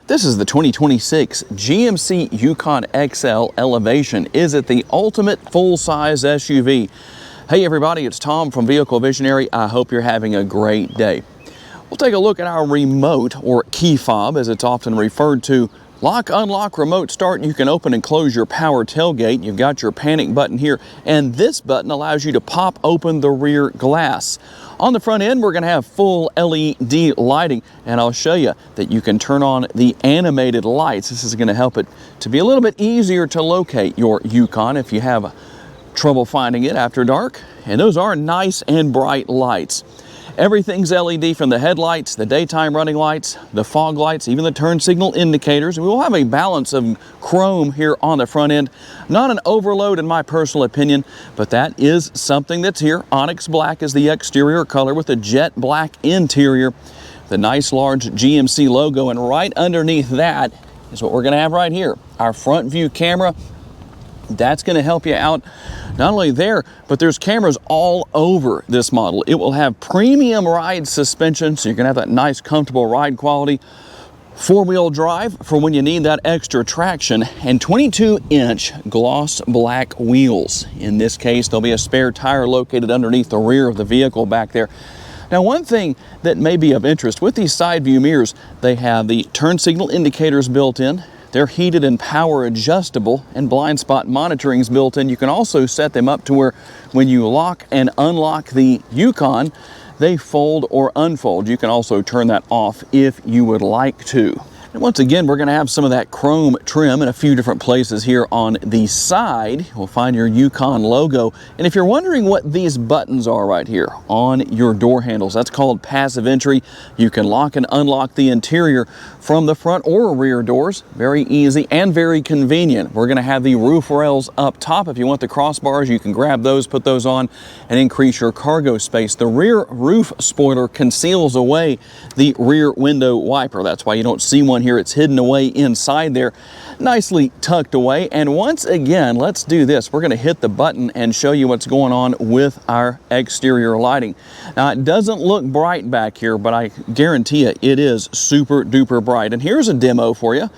This is the 2026 GMC Yukon XL Elevation. Is it the ultimate full-size SUV? Hey everybody, it's Tom from Vehicle Visionary. I hope you're having a great day. We'll take a look at our remote, or key fob as it's often referred to. Lock, unlock, remote start. You can open and close your power tailgate. You've got your panic button here, and this button allows you to pop open the rear glass. On the front end, we're going to have full LED lighting, and I'll show you that you can turn on the animated lights. This is going to help it to be a little bit easier to locate your Yukon if you have trouble finding it after dark. And those are nice and bright lights. Everything's LED, from the headlights, the daytime running lights, the fog lights, even the turn signal indicators. We will have a balance of chrome here on the front end. Not an overload in my personal opinion, but that is something that's here. Onyx black is the exterior color with a jet black interior. The nice large GMC logo, and right underneath that is what we're going to have right here. Our front view camera. That's going to help you out not only there, but there's cameras all over this model. It will have premium ride suspension, so you're going to have that nice comfortable ride quality. Four-wheel drive for when you need that extra traction, and 22-inch gloss black wheels. In this case, there'll be a spare tire located underneath the rear of the vehicle back there. Now, one thing that may be of interest with these side view mirrors, they have the turn signal indicators built in. They're heated and power adjustable, and blind spot monitoring is built in. You can also set them up to where when you lock and unlock the Yukon, they fold or unfold. You can also turn that off if you would like to. And once again, we're going to have some of that chrome trim in a few different places here on the side. We'll find your Yukon logo. And if you're wondering what these buttons are right here on your door handles, that's called passive entry. You can lock and unlock the interior from the front or rear doors. Very easy and very convenient. We're going to have the roof rails up top. If you want the crossbars, you can grab those, put those on, and increase your cargo space. The rear roof spoiler conceals away the rear window wiper. That's why you don't see one here. It's hidden away inside there, nicely tucked away. And once again, let's do this. We're going to hit the button and show you what's going on with our exterior lighting. Now, it doesn't look bright back here, but I guarantee you it is super duper bright. And here's a demo for you.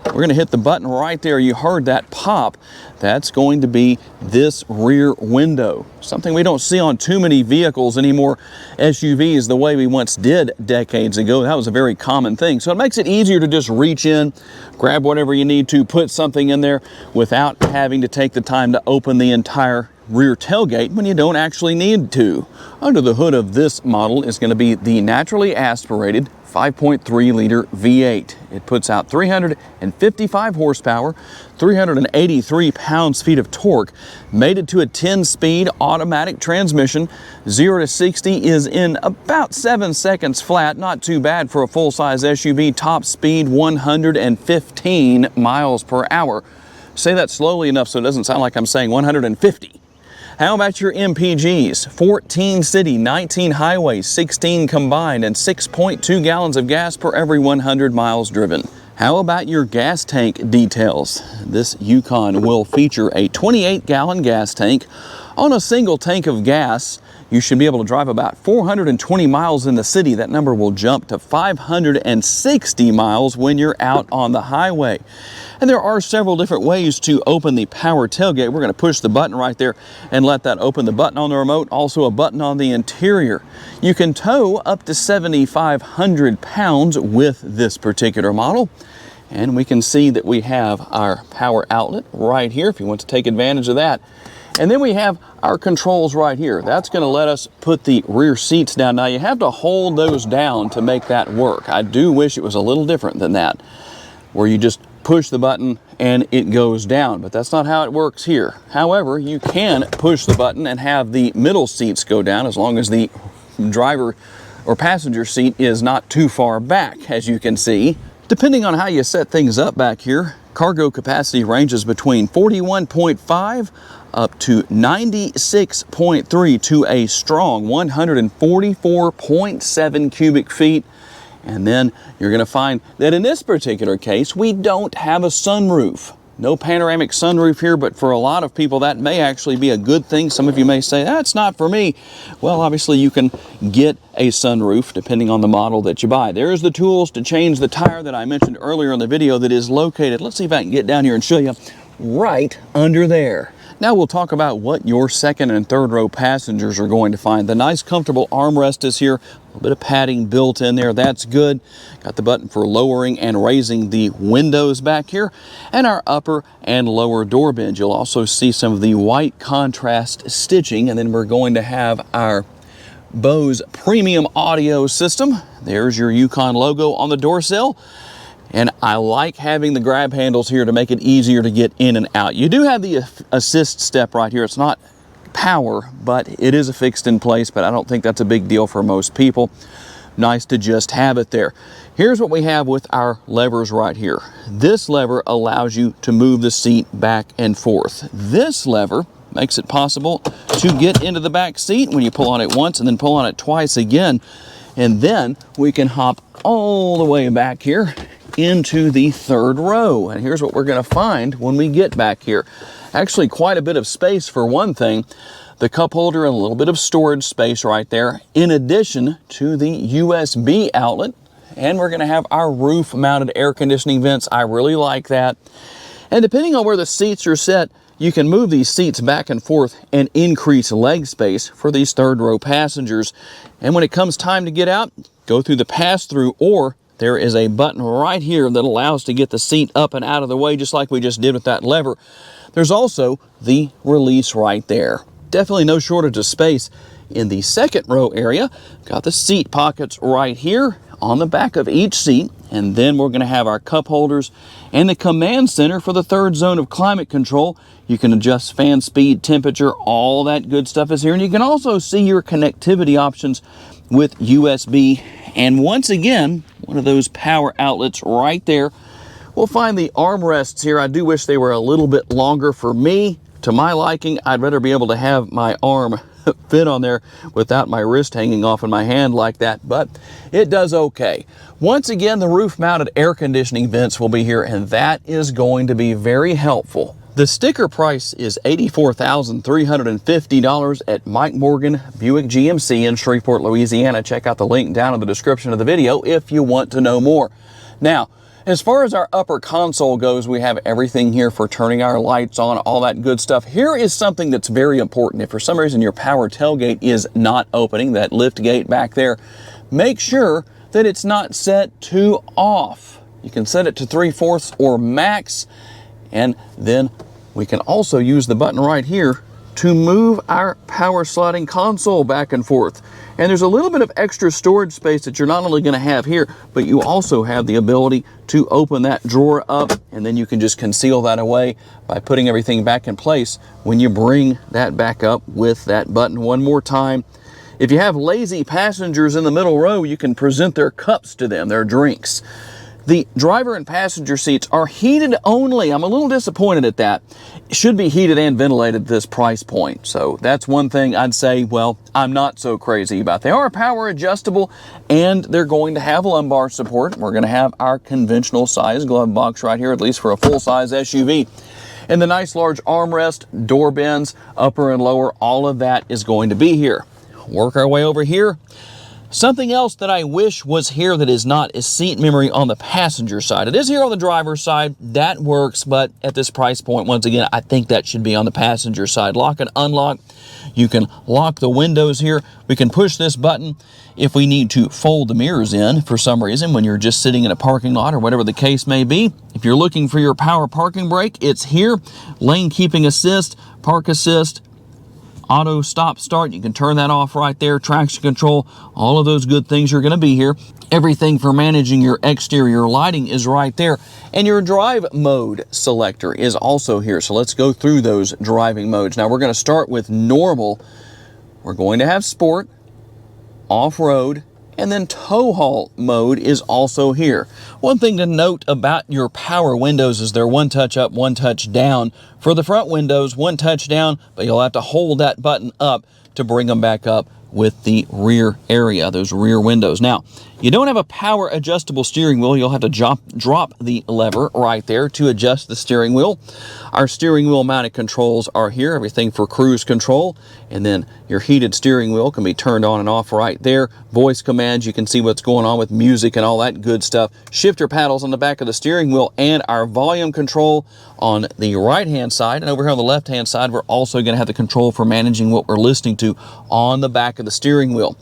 We're going to hit the button right there. You heard that pop. That's going to be this rear window. Something we don't see on too many vehicles anymore. SUVs the way we once did decades ago. That was a very common thing. So it makes it easier to just reach in, grab whatever you need to, put something in there without having to take the time to open the entire rear tailgate when you don't actually need to. Under the hood of this model is going to be the naturally aspirated 5.3 liter V8. It puts out 355 horsepower, 383 pounds-feet of torque, made it to a 10-speed automatic transmission. 0 to 60 is in about 7 seconds flat. Not too bad for a full-size SUV. Top speed 115 miles per hour. Say that slowly enough so it doesn't sound like I'm saying 150. How about your MPGs? 14 city, 19 highway, 16 combined, and 6.2 gallons of gas per every 100 miles driven. How about your gas tank details? This Yukon will feature a 28-gallon gas tank. On a single tank of gas, you should be able to drive about 420 miles in the city. That number will jump to 560 miles when you're out on the highway. And there are several different ways to open the power tailgate. We're going to push the button right there and let that open. The button on the remote, also a button on the interior. You can tow up to 7,500 pounds with this particular model. And we can see that we have our power outlet right here if you want to take advantage of that. And then we have our controls right here. That's going to let us put the rear seats down. Now, you have to hold those down to make that work. I do wish it was a little different than that, where you just push the button and it goes down, but that's not how it works here. However, you can push the button and have the middle seats go down as long as the driver or passenger seat is not too far back, as you can see. Depending on how you set things up back here, cargo capacity ranges between 41.5 up to 96.3 to a strong 144.7 cubic feet. And then you're going to find that in this particular case, we don't have a sunroof. No panoramic sunroof here, but for a lot of people that may actually be a good thing. Some of you may say, that's not for me. Well, obviously you can get a sunroof depending on the model that you buy. There's the tools to change the tire that I mentioned earlier in the video that is located, let's see if I can get down here and show you, right under there. Now we'll talk about what your second and third row passengers are going to find. The nice comfortable armrest is here, a little bit of padding built in there, that's good. Got the button for lowering and raising the windows back here, and our upper and lower door bins. You'll also see some of the white contrast stitching, and then we're going to have our Bose premium audio system. There's your Yukon logo on the door sill. And I like having the grab handles here to make it easier to get in and out. You do have the assist step right here. It's not power, but it is affixed in place, but I don't think that's a big deal for most people. Nice to just have it there. Here's what we have with our levers right here. This lever allows you to move the seat back and forth. This lever makes it possible to get into the back seat when you pull on it once and then pull on it twice again. And then we can hop all the way back here into the third row. And here's what we're going to find when we get back here. Actually quite a bit of space for one thing. The cup holder and a little bit of storage space right there, in addition to the USB outlet. And we're going to have our roof mounted air conditioning vents. I really like that. And depending on where the seats are set, you can move these seats back and forth and increase leg space for these third row passengers. And when it comes time to get out, go through the pass-through, or there is a button right here that allows to get the seat up and out of the way, just like we just did with that lever. There's also the release right there. Definitely no shortage of space in the second row area. Got the seat pockets right here on the back of each seat. And then we're going to have our cup holders and the command center for the third zone of climate control. You can adjust fan speed, temperature, all that good stuff is here. And you can also see your connectivity options with USB. And once again, one of those power outlets right there. We'll find the armrests here. I do wish they were a little bit longer for me. To my liking, I'd rather be able to have my arm fit on there without my wrist hanging off in my hand like that, but it does okay. Once again, the roof mounted air conditioning vents will be here, and that is going to be very helpful. The sticker price is $84,350 at Mike Morgan Buick GMC in Shreveport, Louisiana. Check out the link down in the description of the video if you want to know more. Now, as far as our upper console goes, we have everything here for turning our lights on, all that good stuff. Here is something that's very important. If for some reason your power tailgate is not opening, that lift gate back there, make sure that it's not set to off. You can set it to 3/4 or max, and then we can also use the button right here to move our power sliding console back and forth. And there's a little bit of extra storage space that you're not only going to have here, but you also have the ability to open that drawer up, and then you can just conceal that away by putting everything back in place when you bring that back up with that button one more time. If you have lazy passengers in the middle row, you can present their cups to them, their drinks. The driver and passenger seats are heated only. I'm a little disappointed at that. It should be heated and ventilated at this price point. So that's one thing I'd say, well, I'm not so crazy about. They are power adjustable, and they're going to have lumbar support. We're going to have our conventional size glove box right here, at least for a full-size SUV. And the nice large armrest, door bins, upper and lower, all of that is going to be here. Work our way over here. Something else that I wish was here that is not is seat memory on the passenger side. It is here on the driver's side. That works, but at this price point, once again, I think that should be on the passenger side. Lock and unlock. You can lock the windows here. We can push this button if we need to fold the mirrors in for some reason when you're just sitting in a parking lot or whatever the case may be. If you're looking for your power parking brake, it's here. Lane keeping assist, park assist, auto stop start, you can turn that off right there. Traction control, all of those good things are going to be here. Everything for managing your exterior lighting is right there. And your drive mode selector is also here. So let's go through those driving modes. Now we're going to start with normal. We're going to have sport, off-road, and then tow haul mode is also here. One thing to note about your power windows is they're one touch up, one touch down. For the front windows, one touch down, but you'll have to hold that button up to bring them back up with the rear area, those rear windows. Now, You don't have a power adjustable steering wheel. You'll have to drop the lever right there to adjust the steering wheel. Our steering wheel mounted controls are here, everything for cruise control. And then your heated steering wheel can be turned on and off right there. Voice commands, you can see what's going on with music and all that good stuff. Shifter paddles on the back of the steering wheel, and our volume control on the right-hand side. And over here on the left-hand side, we're also going to have the control for managing what we're listening to on the back of the steering wheel.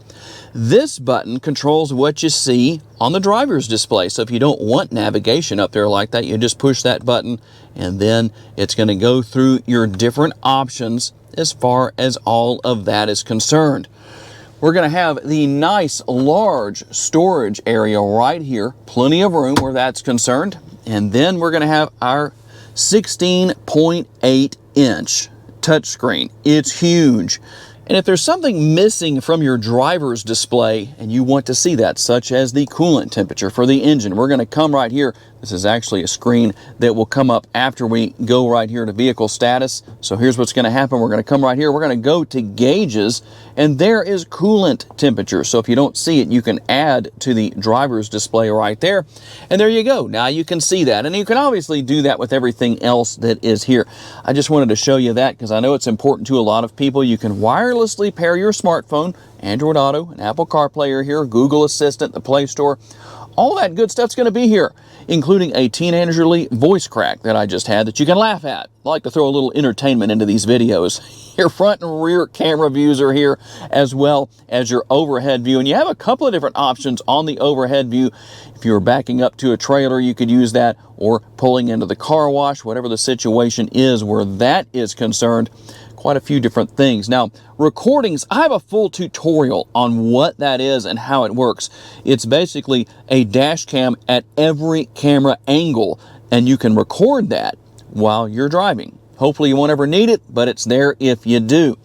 This button controls what you see on the driver's display. So if you don't want navigation up there like that, you just push that button and then it's going to go through your different options as far as all of that is concerned. We're going to have the nice large storage area right here, plenty of room where that's concerned. And then we're going to have our 16.8 inch touchscreen. It's huge. And if there's something missing from your driver's display and you want to see that, such as the coolant temperature for the engine, we're going to come right here. This is actually a screen that will come up after we go right here to vehicle status. So here's what's going to happen. We're going to come right here. We're going to go to gauges, and there is coolant temperature. So if you don't see it, you can add to the driver's display right there. And there you go. Now you can see that. And you can obviously do that with everything else that is here. I just wanted to show you that because I know it's important to a lot of people. You can wirelessly pair your smartphone, Android Auto, an Apple CarPlay are here, Google Assistant, the Play Store. All that good stuff's going to be here, including a teenagerly voice crack that I just had that you can laugh at. I like to throw a little entertainment into these videos. Your front and rear camera views are here, as well as your overhead view. And you have a couple of different options on the overhead view. If you were backing up to a trailer, you could use that, or pulling into the car wash, whatever the situation is where that is concerned. Quite a few different things. Now, recordings, I have a full tutorial on what that is and how it works. It's basically a dash cam at every camera angle, and you can record that while you're driving. Hopefully you won't ever need it, but it's there if you do.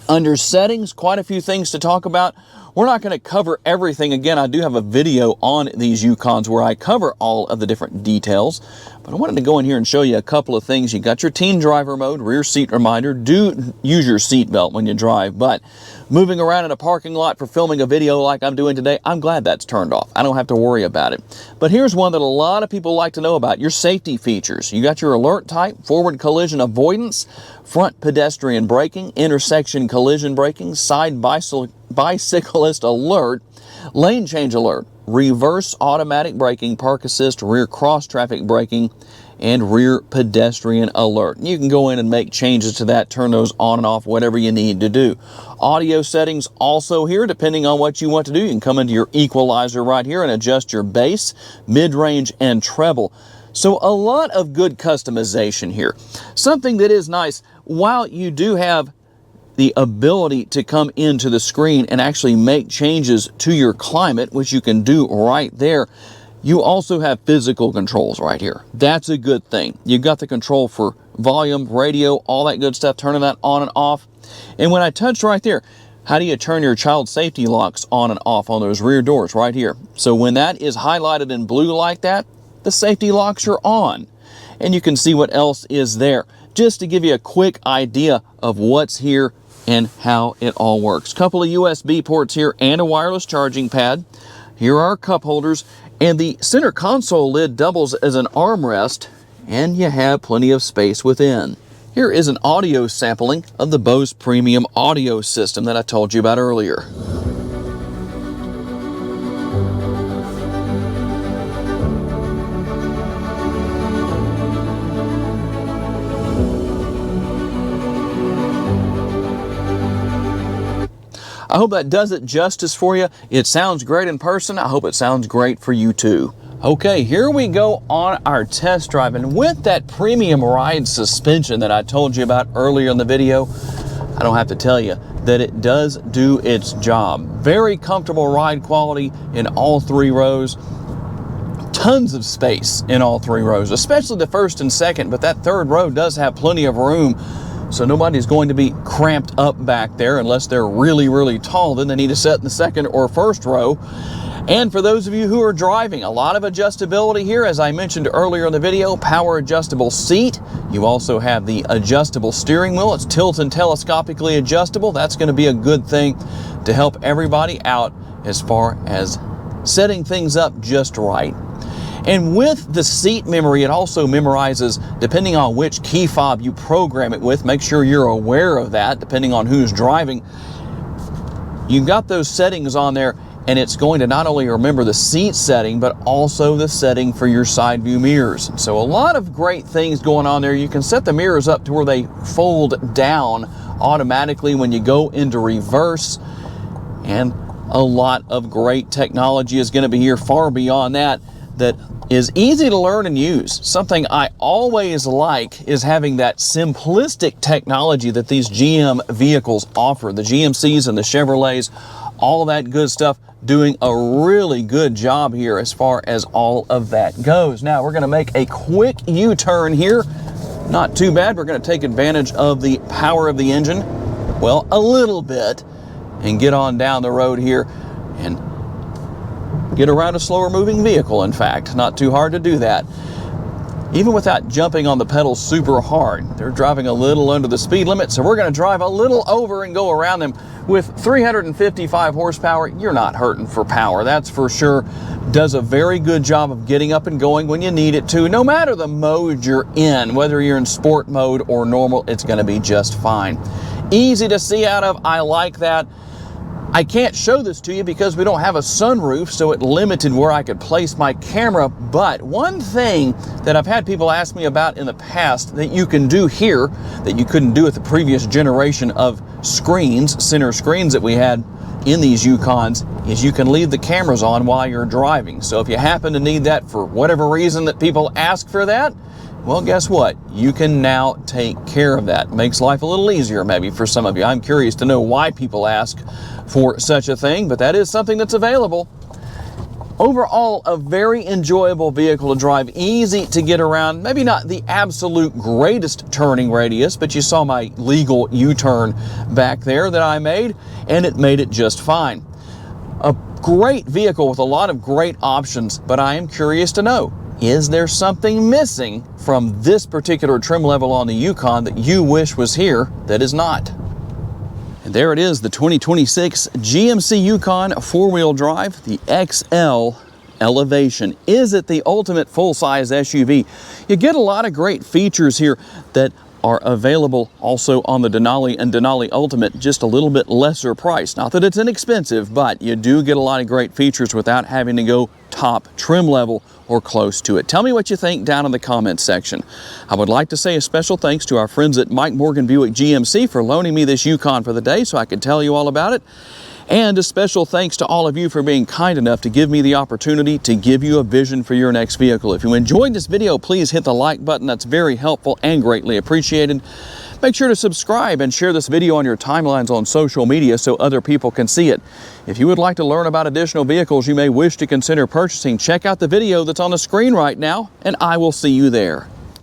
Under settings, quite a few things to talk about. We're not going to cover everything. Again, I do have a video on these Yukons where I cover all of the different details, but I wanted to go in here and show you a couple of things. You got your teen driver mode, rear seat reminder. Do use your seat belt when you drive, but moving around in a parking lot for filming a video like I'm doing today, I'm glad that's turned off. I don't have to worry about it. But here's one that a lot of people like to know about, your safety features. You got your alert type, forward collision avoidance, front pedestrian braking, intersection collision braking, side bicyclist alert, lane change alert, reverse automatic braking, park assist, rear cross traffic braking, and rear pedestrian alert. You can go in and make changes to that, turn those on and off, whatever you need to do. Audio settings also here, depending on what you want to do. You can come into your equalizer right here and adjust your bass, mid-range, and treble. So a lot of good customization here. Something that is nice, while you do have the ability to come into the screen and actually make changes to your climate, which you can do right there, you also have physical controls right here. That's a good thing. You've got the control for volume, radio, all that good stuff, turning that on and off. And when I touched right there, how do you turn your child safety locks on and off on those rear doors right here? So when that is highlighted in blue like that, the safety locks are on. And you can see what else is there, just to give you a quick idea of what's here and how it all works. Couple of USB ports here and a wireless charging pad. Here are our cup holders, and the center console lid doubles as an armrest, and you have plenty of space within. Here is an audio sampling of the Bose Premium audio system that I told you about earlier. I hope that does it justice for you. It sounds great in person. I hope it sounds great for you too. Okay, here we go on our test drive, and with that premium ride suspension that I told you about earlier in the video, I don't have to tell you that it does do its job. Very comfortable ride quality in all three rows. Tons of space in all three rows, especially the first and second, but that third row does have plenty of room. So nobody's going to be cramped up back there unless they're really, really tall. Then they need to sit in the second or first row. And for those of you who are driving, a lot of adjustability here. As I mentioned earlier in the video, power adjustable seat. You also have the adjustable steering wheel. It's tilt and telescopically adjustable. That's going to be a good thing to help everybody out as far as setting things up just right. And with the seat memory, it also memorizes, depending on which key fob you program it with, make sure you're aware of that, depending on who's driving. You've got those settings on there, and it's going to not only remember the seat setting, but also the setting for your side view mirrors. So a lot of great things going on there. You can set the mirrors up to where they fold down automatically when you go into reverse, and a lot of great technology is going to be here far beyond that is easy to learn and use. Something I always like is having that simplistic technology that these GM vehicles offer. The GMCs and the Chevrolets, all that good stuff, doing a really good job here as far as all of that goes. Now we're going to make a quick U-turn here. Not too bad. We're going to take advantage of the power of the engine, well, a little bit, and get on down the road here and get around a slower moving vehicle. In fact, not too hard to do that. Even without jumping on the pedals super hard. They're driving a little under the speed limit, so we're going to drive a little over and go around them. With 355 horsepower, you're not hurting for power, that's for sure. Does a very good job of getting up and going when you need it to. No matter the mode you're in, whether you're in sport mode or normal, it's going to be just fine. Easy to see out of, I like that. I can't show this to you because we don't have a sunroof, so it limited where I could place my camera. But one thing that I've had people ask me about in the past that you can do here that you couldn't do with the previous generation of screens, center screens that we had in these Yukons, is you can leave the cameras on while you're driving. So if you happen to need that for whatever reason that people ask for that, well, guess what? You can now take care of that. Makes life a little easier maybe for some of you. I'm curious to know why people ask for such a thing, but that is something that's available. Overall, a very enjoyable vehicle to drive, easy to get around. Maybe not the absolute greatest turning radius, but you saw my legal U-turn back there that I made, and it made it just fine. A great vehicle with a lot of great options, but I am curious to know, is there something missing from this particular trim level on the Yukon that you wish was here that is not? And there it is, the 2026 GMC Yukon four-wheel drive, the XL Elevation. Is it the ultimate full-size SUV? You get a lot of great features here that are available also on the Denali and Denali Ultimate, just a little bit lesser price. Not that it's inexpensive, but you do get a lot of great features without having to go top trim level or close to it. Tell me what you think down in the comments section. I would like to say a special thanks to our friends at Mike Morgan Buick GMC for loaning me this Yukon for the day so I could tell you all about it. And a special thanks to all of you for being kind enough to give me the opportunity to give you a vision for your next vehicle. If you enjoyed this video, please hit the like button. That's very helpful and greatly appreciated. Make sure to subscribe and share this video on your timelines on social media so other people can see it. If you would like to learn about additional vehicles you may wish to consider purchasing, check out the video that's on the screen right now, and I will see you there.